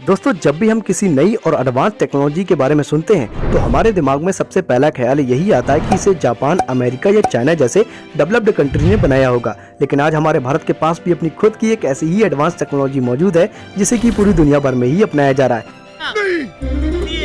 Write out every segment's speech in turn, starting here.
दोस्तों, जब भी हम किसी नई और एडवांस टेक्नोलॉजी के बारे में सुनते हैं तो हमारे दिमाग में सबसे पहला ख्याल यही आता है कि इसे जापान, अमेरिका या चाइना जैसे डेवलप्ड कंट्री ने बनाया होगा। लेकिन आज हमारे भारत के पास भी अपनी खुद की एक ऐसी ही एडवांस टेक्नोलॉजी मौजूद है जिसे कि पूरी दुनिया भर में ही अपनाया जा रहा है।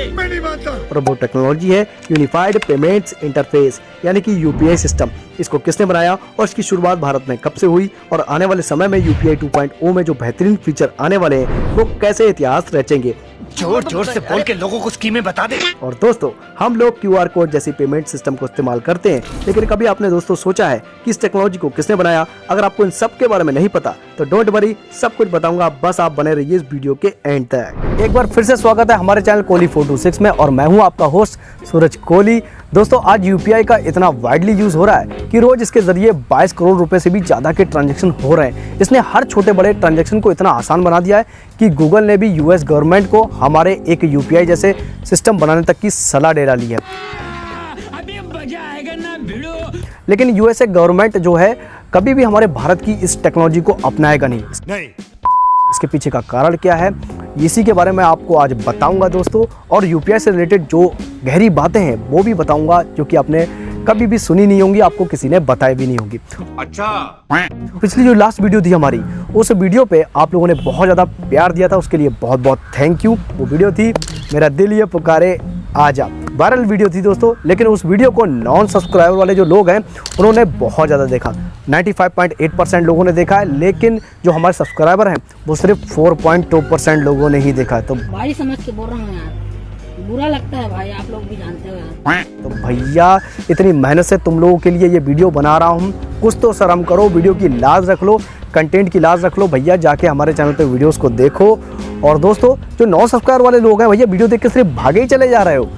मैं नहीं मानता। और वो टेक्नोलॉजी है यूनिफाइड पेमेंट्स इंटरफेस यानी कि यूपीआई सिस्टम। इसको किसने बनाया और इसकी शुरुआत भारत में कब से हुई और आने वाले समय में यूपीआई 2.0 में जो बेहतरीन फीचर आने वाले हैं वो कैसे इतिहास रचेंगे। जोर जोर से बोल के लोगों को स्कीमें बता दे। और दोस्तों, हम लोग क्यूआर कोड जैसी पेमेंट सिस्टम को इस्तेमाल करते हैं, लेकिन कभी आपने दोस्तों सोचा है कि इस टेक्नोलॉजी को किसने बनाया? अगर आपको इन सब के बारे में नहीं पता तो डोंट वरी, सब कुछ बताऊंगा, बस आप बने रहिए इस वीडियो के एंड तक। एक बार फिर से स्वागत है हमारे चैनल कोहली 426 में और मैं हूं आपका होस्ट सूरज कोहली। दोस्तों, आज यूपीआई का इतना वाइडली यूज हो रहा है कि रोज इसके जरिए 22 करोड़ रुपए से भी ज्यादा के ट्रांजैक्शन हो रहे हैं। इसने हर छोटे बड़े ट्रांजैक्शन को इतना आसान बना दिया है कि गूगल ने भी यूएस गवर्नमेंट को हमारे एक यूपीआई जैसे सिस्टम बनाने तक की सलाह दे डाली है। लेकिन यूएसए गवर्नमेंट जो है कभी भी हमारे भारत की इस टेक्नोलॉजी को अपनाएगा नहीं। इसके पीछे का कारण क्या है, इसी के बारे में आपको आज बताऊंगा दोस्तों। और यूपीआई से रिलेटेड जो गहरी बातें हैं वो भी बताऊंगा जो कि आपने कभी भी सुनी नहीं होंगी, आपको किसी ने बताई भी नहीं होगी। अच्छा, पिछली जो लास्ट वीडियो थी हमारी, उस वीडियो पे आप लोगों ने बहुत ज़्यादा प्यार दिया था, उसके लिए बहुत बहुत थैंक यू। वो वीडियो थी मेरा दिल ये पुकारे आजा, वायरल वीडियो थी दोस्तों। लेकिन उस वीडियो को नॉन सब्सक्राइबर वाले जो लोग हैं उन्होंने बहुत ज़्यादा देखा, 95.8% लोगों ने देखा है। लेकिन जो हमारे सब्सक्राइबर हैं वो सिर्फ 4.2% लोगों ने ही देखा है। तो भाई समझ के बोल रहा हूँ यार, बुरा लगता है भाई, आप लोग भी जानते हो यार। तो भैया, इतनी मेहनत से तुम लोगों के लिए ये वीडियो बना रहा हूँ, कुछ तो शर्म करो, वीडियो की लाज रख लो, कंटेंट की लाज रख लो भैया। जाके हमारे चैनल पे वीडियोस को देखो। और दोस्तों, जो नॉन सब्सक्राइबर वाले लोग हैं भैया, वीडियो देख के सिर्फ भागे ही चले जा रहे हो।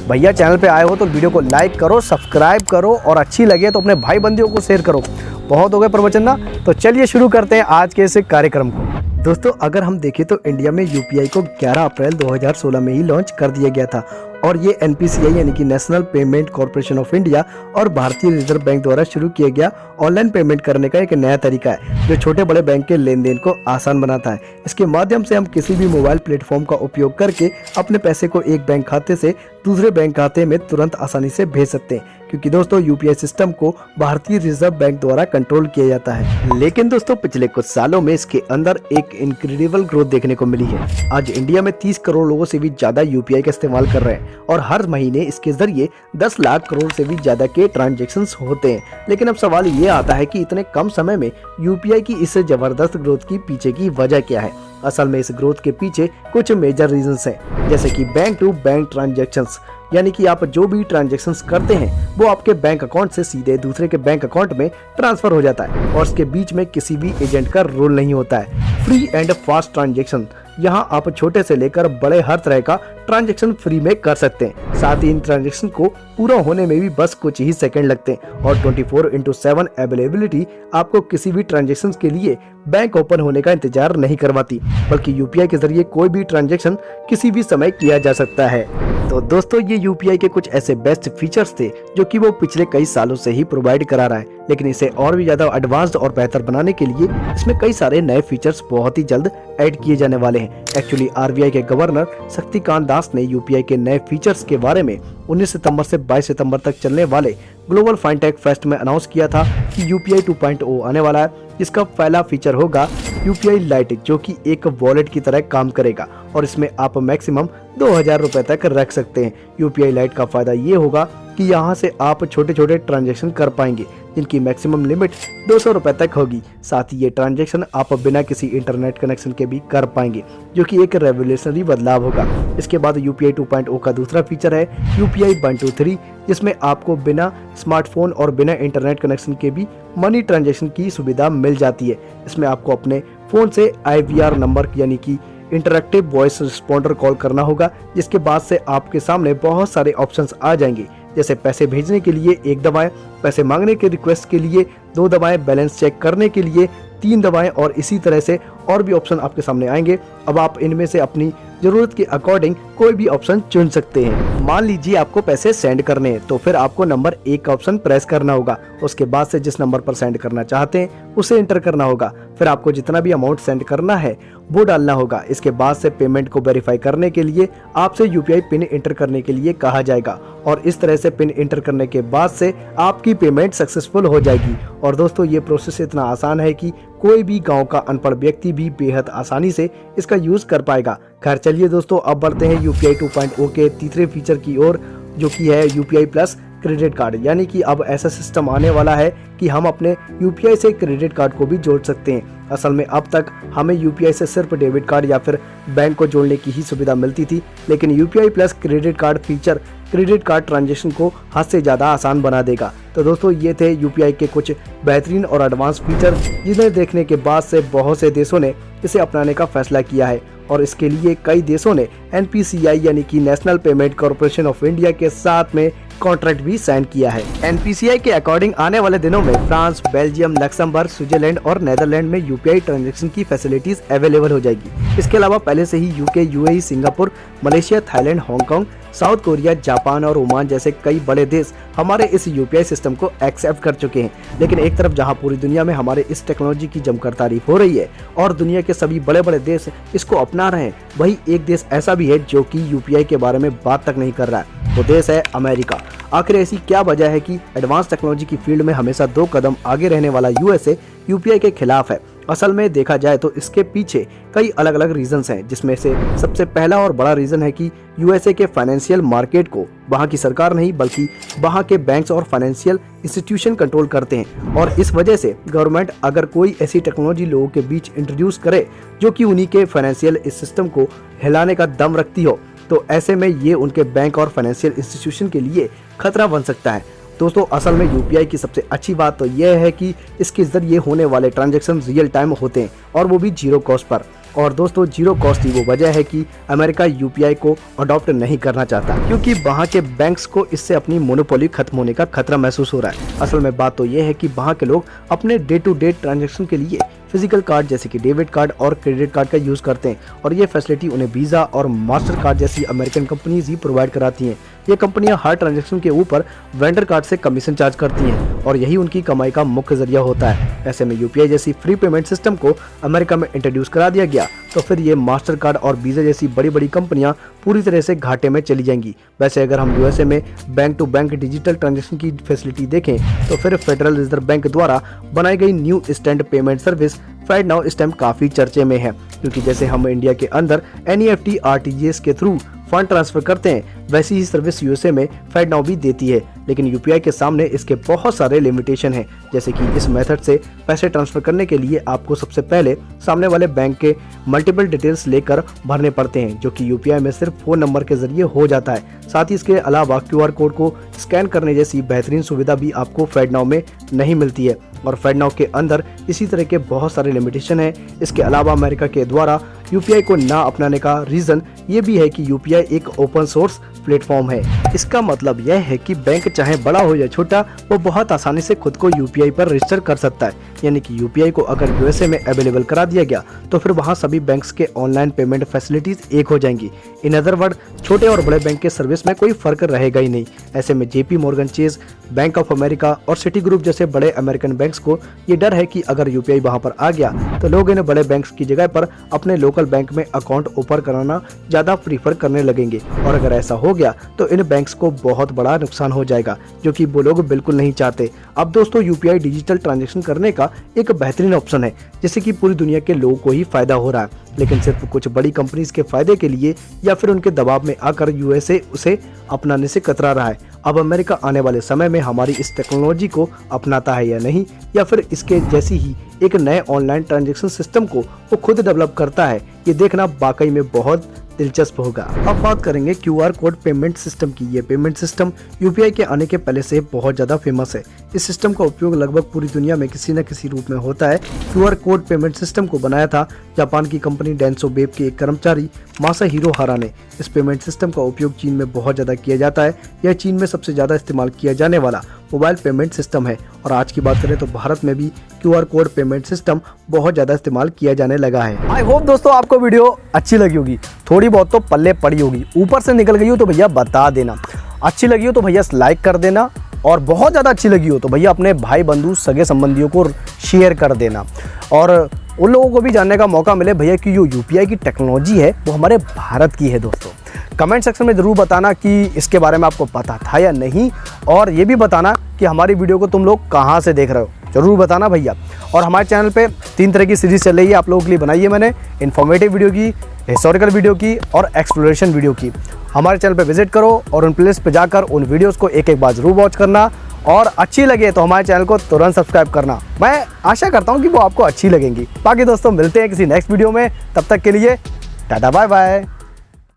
भैया चैनल पे आए हो तो वीडियो को लाइक करो, सब्सक्राइब करो और अच्छी लगे तो अपने भाई बंदियों को शेयर करो। बहुत हो गए प्रवचन ना, तो चलिए शुरू करते हैं आज के इस कार्यक्रम को। दोस्तों, अगर हम देखें तो इंडिया में यूपीआई को 11 अप्रैल 2016 में ही लॉन्च कर दिया गया था और ये एनपीसीआई यानी कि national payment corporation of India और भारतीय रिजर्व बैंक द्वारा शुरू किया गया ऑनलाइन पेमेंट करने का एक नया तरीका है जो छोटे बड़े बैंक के लेन देन को आसान बनाता है। इसके माध्यम से हम किसी भी मोबाइल प्लेटफॉर्म का उपयोग करके अपने पैसे को एक बैंक खाते से दूसरे बैंक खाते में तुरंत आसानी से भेज सकते हैं, क्योंकि दोस्तों यूपीआई सिस्टम को भारतीय रिजर्व बैंक द्वारा कंट्रोल किया जाता है। लेकिन दोस्तों, पिछले कुछ सालों में इसके अंदर एक इनक्रेडिबल ग्रोथ देखने को मिली है। आज इंडिया में 30 करोड़ लोगों से भी ज्यादा यूपीआई का इस्तेमाल कर रहे हैं और हर महीने इसके जरिए 10 लाख करोड़ से भी ज्यादा के ट्रांजैक्शंस होते हैं। लेकिन अब सवाल ये आता है कि इतने कम समय में यूपीआई की इस जबरदस्त ग्रोथ की पीछे की वजह क्या है। असल में इस ग्रोथ के पीछे कुछ मेजर रीजंस हैं, जैसे कि बैंक टू बैंक ट्रांजैक्शंस, यानी कि आप जो भी ट्रांजैक्शंस करते हैं वो आपके बैंक अकाउंट से सीधे दूसरे के बैंक अकाउंट में ट्रांसफर हो जाता है और इसके बीच में किसी भी एजेंट का रोल नहीं होता है। फ्री एंड फास्ट ट्रांजैक्शन, यहाँ आप छोटे से लेकर बड़े हर तरह का ट्रांजैक्शन फ्री में कर सकते हैं। साथ ही इन ट्रांजैक्शन को पूरा होने में भी बस कुछ ही सेकंड लगते हैं और 24/7 अवेलेबिलिटी आपको किसी भी ट्रांजैक्शन के लिए बैंक ओपन होने का इंतजार नहीं करवाती, बल्कि यूपीआई के जरिए कोई भी ट्रांजैक्शन किसी भी समय किया जा सकता है। तो दोस्तों, ये यूपीआई के कुछ ऐसे बेस्ट फीचर्स थे जो कि वो पिछले कई सालों से ही प्रोवाइड करा रहा है, लेकिन इसे और भी ज्यादा एडवांस्ड और बेहतर बनाने के लिए इसमें कई सारे नए फीचर्स बहुत ही जल्द ऐड किए जाने वाले हैं। एक्चुअली आरबीआई के गवर्नर शक्तिकांत दास ने यूपीआई के नए फीचर्स के बारे में 19 सितंबर से 22 सितंबर तक चलने वाले ग्लोबल फाइनटेक फेस्ट में अनाउंस किया था कि यूपीआई 2.0 आने वाला है, जिसका पहला फीचर होगा यूपीआई लाइट, जो कि एक वॉलेट की तरह काम करेगा और इसमें आप मैक्सिमम 2000 रुपए तक रख सकते हैं। यूपीआई लाइट का फायदा ये होगा कि यहाँ से आप छोटे छोटे ट्रांजैक्शन कर पाएंगे जिनकी मैक्सिमम लिमिट 200 रुपए तक होगी। साथ ही ये ट्रांजैक्शन आप बिना किसी इंटरनेट कनेक्शन के भी कर पाएंगे, जो कि एक रेवोल्यूशनरी बदलाव होगा। इसके बाद यूपीआई 2.0 का दूसरा फीचर है यूपीआई 123, जिसमें आपको बिना स्मार्टफोन और बिना इंटरनेट कनेक्शन के भी मनी ट्रांजैक्शन की सुविधा मिल जाती है। इसमें आपको अपने फोन से IVR नंबर यानी कि इंटरैक्टिव वॉइस रिस्पॉन्डर कॉल करना होगा, जिसके बाद से आपके सामने बहुत सारे ऑप्शंस आ जाएंगे, जैसे पैसे भेजने के लिए 1 दबाएं, पैसे मांगने के रिक्वेस्ट के लिए 2 दबाएं, बैलेंस चेक करने के लिए 3 दबाएं और इसी तरह से और भी ऑप्शन आपके सामने आएंगे। अब आप इनमें से अपनी जरूरत के अकॉर्डिंग कोई भी ऑप्शन चुन सकते हैं। मान लीजिए आपको पैसे सेंड करने हैं, तो फिर आपको नंबर 1 का ऑप्शन प्रेस करना होगा। उसके बाद से जिस नंबर पर सेंड करना चाहते हैं उसे एंटर करना होगा। फिर आपको जितना भी अमाउंट सेंड करना है वो डालना होगा। इसके बाद से पेमेंट को वेरीफाई करने के लिए आपसे यूपीआई पिन एंटर करने के लिए कहा जाएगा और इस तरह से पिन एंटर करने के बाद से आपकी पेमेंट सक्सेसफुल हो जाएगी। और दोस्तों ये प्रोसेस इतना आसान है कि कोई भी गांव का अनपढ़ व्यक्ति भी बेहद आसानी से इसका यूज कर पाएगा। खैर चलिए दोस्तों, अब बढ़ते हैं यूपीआई 2.0 के तीसरे फीचर की ओर, जो कि है यूपीआई प्लस क्रेडिट कार्ड। यानी कि अब ऐसा सिस्टम आने वाला है कि हम अपने यूपीआई से क्रेडिट कार्ड को भी जोड़ सकते हैं। असल में अब तक हमें यूपीआई से सिर्फ डेबिट कार्ड या फिर बैंक को जोड़ने की ही सुविधा मिलती थी, लेकिन UPI plus credit card feature credit card transaction को हद से ज़्यादा आसान बना देगा। तो दोस्तों ये थे यूपीआई के कुछ बेहतरीन और एडवांस फीचर, जिन्हें देखने के बाद से बहुत से देशों ने इसे अपनाने का फैसला किया है और इसके लिए कई देशों ने एनपीसीआई यानी कि national payment corporation of India के साथ में कॉन्ट्रैक्ट भी साइन किया है। एनपीसीआई के अकॉर्डिंग आने वाले दिनों में फ्रांस, बेल्जियम, लक्समबर्ग, स्विट्जरलैंड और नेदरलैंड में यूपीआई ट्रांजैक्शन की फैसिलिटीज अवेलेबल हो जाएगी। इसके अलावा पहले से ही UK, UAE, Singapore, Malaysia, Thailand, Hong Kong, South Korea, Japan और ओमान जैसे कई बड़े देश हमारे इस यूपीआई सिस्टम को एक्सेप्ट कर चुके हैं। लेकिन एक तरफ जहां पूरी दुनिया में हमारे इस टेक्नोलॉजी की जमकर तारीफ हो रही है और दुनिया के सभी बड़े बड़े देश इसको अपना रहे हैं, वही एक देश ऐसा भी है जो कि यूपीआई के बारे में बात तक नहीं कर रहा है। वो देश है अमेरिका। आखिर ऐसी क्या वजह है कि एडवांस टेक्नोलॉजी की फील्ड में हमेशा 2 कदम आगे रहने वाला यूएसए यूपीआई के खिलाफ है? असल में देखा जाए तो इसके पीछे कई अलग अलग रीजंस हैं, जिसमें से सबसे पहला और बड़ा रीजन है कि यूएसए के फाइनेंशियल मार्केट को वहां की सरकार नहीं बल्कि वहां के बैंक्स और फाइनेंशियल इंस्टीट्यूशन कंट्रोल करते हैं। और इस वजह से गवर्नमेंट अगर कोई ऐसी टेक्नोलॉजी लोगों के बीच इंट्रोड्यूस करे जो कि उन्हीं के फाइनेंशियल सिस्टम को हिलाने का दम रखती हो, तो ऐसे में ये उनके बैंक और फाइनेंशियल इंस्टीट्यूशन के लिए खतरा बन सकता है। दोस्तों असल में यूपीआई की सबसे अच्छी बात तो यह है कि इसके जरिए होने वाले ट्रांजैक्शन रियल टाइम होते हैं और वो भी जीरो कॉस्ट पर। और दोस्तों जीरो कॉस्ट ही वो वजह है कि अमेरिका यूपीआई को अडॉप्ट नहीं करना चाहता, क्योंकि वहाँ के बैंक्स को इससे अपनी मोनोपोली खत्म होने का खतरा महसूस हो रहा है। असल में बात तो ये है कि वहाँ के लोग अपने डे टू डे ट्रांजैक्शन के लिए फिजिकल कार्ड जैसे कि डेबिट कार्ड और क्रेडिट कार्ड का यूज करते हैं और ये फैसिलिटी उन्हें वीजा और मास्टर कार्ड जैसी अमेरिकन कंपनीज ही प्रोवाइड कराती हैं। ये कंपनियां हर ट्रांजैक्शन के ऊपर वेंडर कार्ड से कमीशन चार्ज करती हैं और यही उनकी कमाई का मुख्य जरिया होता है। ऐसे में यूपीआई जैसी फ्री पेमेंट सिस्टम को अमेरिका में इंट्रोड्यूस करा दिया गया तो फिर ये मास्टर कार्ड और वीजा जैसी बड़ी बड़ी कंपनियां पूरी तरह से घाटे में चली जाएंगी। वैसे अगर हम यूएसए में bank to bank digital transaction की फैसिलिटी देखें तो फिर फेडरल रिजर्व बैंक द्वारा बनाई गई new instant payment service FedNow इस टाइम काफी चर्चे में है, क्योंकि जैसे हम इंडिया के अंदर एनईएफटी आरटीजीएस के थ्रू फंड ट्रांसफर करते हैं, वैसी ही सर्विस यूएसए में फ्राइड नाउ भी देती है। लेकिन यूपीआई के सामने इसके बहुत सारे लिमिटेशन हैं, जैसे कि इस मेथड से पैसे ट्रांसफर करने के लिए आपको सबसे पहले सामने वाले बैंक के मल्टीपल डिटेल्स लेकर भरने पड़ते हैं, जो कि यूपीआई में सिर्फ फोन नंबर के जरिए हो जाता है। साथ ही इसके अलावा क्यूआर कोड को स्कैन करने जैसी बेहतरीन सुविधा भी आपको फ्राइड नाउ में नहीं मिलती है और फ्राइड नाउ के अंदर इसी तरह के बहुत सारे लिमिटेशन हैं। इसके अलावा अमेरिका के द्वारा यूपीआई को ना अपनाने का रीजन ये भी है कि यूपीआई एक ओपन सोर्स प्लेटफॉर्म है। इसका मतलब यह है कि बैंक चाहे बड़ा हो या छोटा, वो बहुत आसानी से खुद को यूपीआई पर रजिस्टर कर सकता है। यानी कि यूपीआई को अगर यूएसए में अवेलेबल करा दिया गया तो फिर वहाँ सभी बैंक्स के ऑनलाइन पेमेंट फैसिलिटीज एक हो जाएंगी। इन अदर वर्ड, छोटे और बड़े बैंक के सर्विस में कोई फर्क रहेगा ही नहीं। ऐसे में JP Morgan chase, bank of America और सिटी ग्रुप जैसे बड़े अमेरिकन बैंक्स को ये डर है कि अगर यूपीआई वहाँ पर आ गया तो लोग इन बड़े बैंक्स की जगह पर अपने लोकल बैंक में अकाउंट ओपन कराना ज्यादा प्रीफर करने लगेंगे और अगर ऐसा हो गया तो इन बैंक्स को बहुत बड़ा नुकसान हो जाएगा, जो कि वो लोग बिल्कुल नहीं चाहते। अब दोस्तों यूपीआई डिजिटल ट्रांजैक्शन करने का एक बेहतरीन ऑप्शन है, जिससे कि पूरी दुनिया के लोगों को ही फायदा हो रहा है, लेकिन सिर्फ कुछ बड़ी कंपनीज के फायदे के लिए या फिर उनके दबाव में आकर यूएसए उसे अपनाने से कतरा रहा है। अब अमेरिका आने वाले समय में हमारी इस टेक्नोलॉजी को अपनाता है या नहीं, या फिर इसके जैसी ही एक नए ऑनलाइन ट्रांजैक्शन सिस्टम को वो खुद डेवलप करता है, ये देखना वाकई में बहुत दिलचस्प होगा। अब बात करेंगे क्यूआर कोड पेमेंट सिस्टम की। ये पेमेंट सिस्टम यूपीआई के आने के पहले से बहुत ज्यादा फेमस है। इस सिस्टम का उपयोग लगभग पूरी दुनिया में किसी न किसी रूप में होता है। क्यूआर कोड पेमेंट सिस्टम को बनाया था जापान की कंपनी डेंसो वेब के एक कर्मचारी मासाहिरो हारा ने। इस पेमेंट सिस्टम का उपयोग चीन में बहुत ज्यादा किया जाता है। यह चीन में सबसे ज्यादा इस्तेमाल किया जाने वाला मोबाइल पेमेंट सिस्टम है और आज की बात करें तो भारत में भी क्यूआर कोड पेमेंट सिस्टम बहुत ज्यादा इस्तेमाल किया जाने लगा है। आई होप दोस्तों आपको वीडियो अच्छी लगी होगी। थोड़ी बहुत तो पल्ले पड़ी होगी, ऊपर से निकल गई हो तो भैया बता देना। अच्छी लगी हो तो भैया लाइक कर देना, और बहुत ज़्यादा अच्छी लगी हो तो भैया अपने भाई बंधु सगे संबंधियों को शेयर कर देना, और उन लोगों को भी जानने का मौका मिले भैया कि जो यूपीआई की टेक्नोलॉजी है वो हमारे भारत की है। दोस्तों कमेंट सेक्शन में ज़रूर बताना कि इसके बारे में आपको पता था या नहीं, और ये भी बताना कि हमारी वीडियो को तुम लोग कहाँ से देख रहे हो, ज़रूर बताना भैया। और हमारे चैनल पे 3 तरह की सीरीज़ चल रही है, आप लोगों के लिए बनाई है मैंने, इन्फॉर्मेटिव वीडियो की, हिस्टोरिकल वीडियो की और एक्सप्लोरेशन वीडियो की। हमारे चैनल पे विजिट करो और उन प्लेलिस्ट पे जाकर उन वीडियोस को एक एक बार ज़रूर वॉच करना, और अच्छी लगे तो हमारे चैनल को तुरंत सब्सक्राइब करना। मैं आशा करता हूँ कि वो आपको अच्छी लगेंगी। बाकी दोस्तों मिलते हैं किसी नेक्स्ट वीडियो में, तब तक के लिए टाटा बाय बाय।